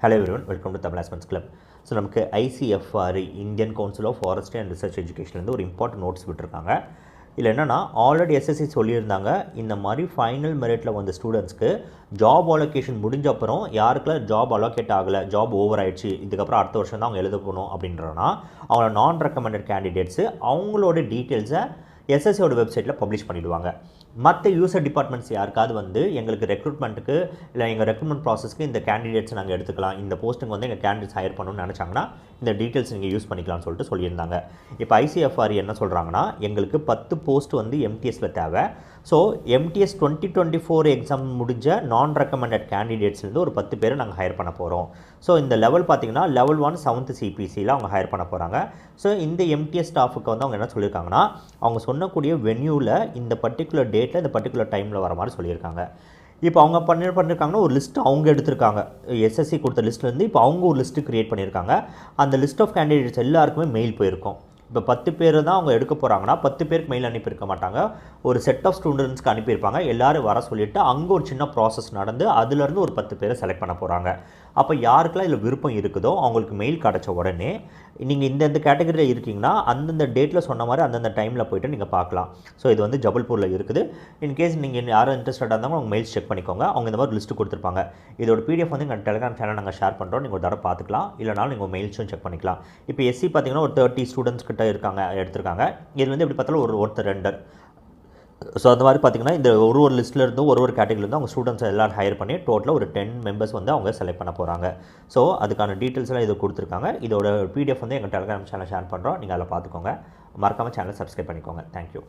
Hello everyone, welcome to Tamil Aspirants Club. So நமக்கு ICFRE Indian Council of Forestry and Research Education ஒரு important notes விட்டுருக்காங்க. இல்லை என்னென்னா already SSC சொல்லியிருந்தாங்க இந்த மாதிரி ஃபைனல் மெரிட்டில் வந்த ஸ்டூடெண்ட்ஸ்க்கு ஜாப் அலோகேஷன் முடிஞ்ச அப்புறம் யாருக்கெல்லாம் ஜாப் அலோகேட் ஆகலை, ஜாப் ஓவர் ஆயிடுச்சு, இதுக்கப்புறம் அடுத்த வருஷம் தான் அவங்க எழுத போகணும் அப்படின்றனா அவங்களோட நான் ரெக்கமெண்டட் கேண்டிடேட்ஸு அவங்களோட டீட்டெயில்ஸை எஸ்எஸ்சியோட வெப்சைட்டில் பப்ளிஷ் பண்ணிவிடுவாங்க. மற்ற யூசர் டிபார்ட்மெண்ட்ஸ் யாருக்காவது வந்து எங்களுக்கு ரெக்ரூட்மெண்ட்டுக்கு இல்லை எங்கள் ரெக்ரூட்மெண்ட் ப்ராசஸ்க்கு இந்த கேண்டிடேட்ஸ் நாங்கள் எடுத்துக்கலாம், இந்த போஸ்ட்டுக்கு வந்து எங்கள் கேண்டிடேட்ஸ் ஹையர் பண்ணணும்னு நினச்சாங்கன்னா இந்த டீட்டெயில்ஸ் நீங்கள் யூஸ் பண்ணிக்கலாம்னு சொல்லிட்டு சொல்லியிருந்தாங்க. இப்போ ஐசிஎஃப்ஆர்இ என்ன சொல்கிறாங்கன்னா எங்களுக்கு 10 போஸ்ட் வந்து எம்டிஎஸில் தேவை. ஸோ எம்டிஎஸ் 2024 எக்ஸாம் முடிஞ்ச நான் ரெக்கமெண்டட் கேண்டிடேட்ஸ்லேருந்து ஒரு 10 பேரை நாங்கள் ஹையர் பண்ண போகிறோம். ஸோ இந்த லெவல் பார்த்திங்கன்னா லெவல் 1 7th சிபிசியில் அவங்க ஹையர் பண்ண போகிறாங்க. ஸோ இந்த எம்டிஎஸ் ஸ்டாஃபுக்கு வந்து அவங்க என்ன சொல்லியிருக்காங்கன்னா அவங்க சொன்னக்கூடிய வென்யூவில் இந்த பர்டிகுலர் டேட்டில் இந்த பர்டிகுலர் டைமில் வர மாதிரி சொல்லியிருக்காங்க. இப்போ அவங்க பண்ணியிருக்காங்கன்னா ஒரு லிஸ்ட்டு அவங்க எடுத்திருக்காங்க, எஸ்எஸ்சி கொடுத்த லிஸ்ட்லேருந்து இப்போ அவங்க ஒரு லிஸ்ட்டு க்ரியேட் பண்ணியிருக்காங்க. அந்த லிஸ்ட் ஆஃப் கேண்டிடேட்ஸ் எல்லாருக்குமே மெயில் போயிருக்கும். இப்போ 10 பேர் தான் அவங்க எடுக்க போகிறாங்கன்னா 10 பேருக்கு மெயில் அனுப்பியிருக்க மாட்டாங்க, ஒரு செட் ஆஃப் ஸ்டூடெண்ட்ஸ்க்கு அனுப்பியிருப்பாங்க. எல்லோரும் வர சொல்லிவிட்டு அங்கே ஒரு சின்ன ப்ராசஸ் நடந்து அதுலேருந்து ஒரு 10 பேரை செலக்ட் பண்ண போகிறாங்க. அப்போ யாருக்கெல்லாம் இதில் விருப்பம் இருக்குதோ அவங்களுக்கு மெயில் கிடச்ச உடனே நீங்கள் இந்த கேட்டகரியில் இருக்கீங்கன்னா அந்தந்த டேட்டில் சொன்ன மாதிரி அந்தந்த டைமில் போய்ட்டு நீங்கள் பார்க்கலாம். ஸோ இது வந்து ஜபல்பூரில் இருக்குது. இன்கேஸ் நீங்கள் யாரும் இன்ட்ரெஸ்டடாக இருந்தாலும் அவங்க மெயில்ஸ் செக் பண்ணிக்கோங்க. அவங்க இந்த மாதிரி லிஸ்ட்டு கொடுத்துருப்பாங்க. இதோட பிடிஎஃப் வந்து எங்கள் டெலிகிராம் சேனல் நாங்கள் ஷேர் பண்ணுறோம், நீங்கள் ஒரு தடவை பார்த்துக்கலாம். இல்லைனாலும் நீங்கள் மெயில்ஸும் செக் பண்ணிக்கலாம். இப்போ எஸ்சி பார்த்தீங்கன்னா ஒரு 30 ஸ்டூடெண்ட்ஸ் கிட்ட எடுத்திருக்காங்க. இது வந்து எப்படி பார்த்தாலும் ஒருத்தர் 2. ஸோ அந்த மாதிரி பார்த்திங்கன்னா இந்த ஒரு லிஸ்ட்டில் இருந்தும் ஒரு கேட்டகரியிலேருந்து அவங்க ஸ்டூடெண்ட்ஸ் எல்லோரும் ஹையர் பண்ணி டோட்டலாக ஒரு 10 மெம்பர்ஸ் வந்து அவங்க செலக்ட் பண்ண போகிறாங்க. ஸோ அதுக்கான டீட்டெயில்ஸ்லாம் இது கொடுத்துருக்காங்க. இதோட பிடிஎஃப் வந்து எங்கள் டெலிகிராம் சேனல் ஷேர் பண்ணுறோம், நீங்கள் அதில் பார்த்துக்கோங்க. மறக்காமல் சேனலை சப்ஸ்கிரைப் பண்ணிக்கோங்க. தேங்க்யூ.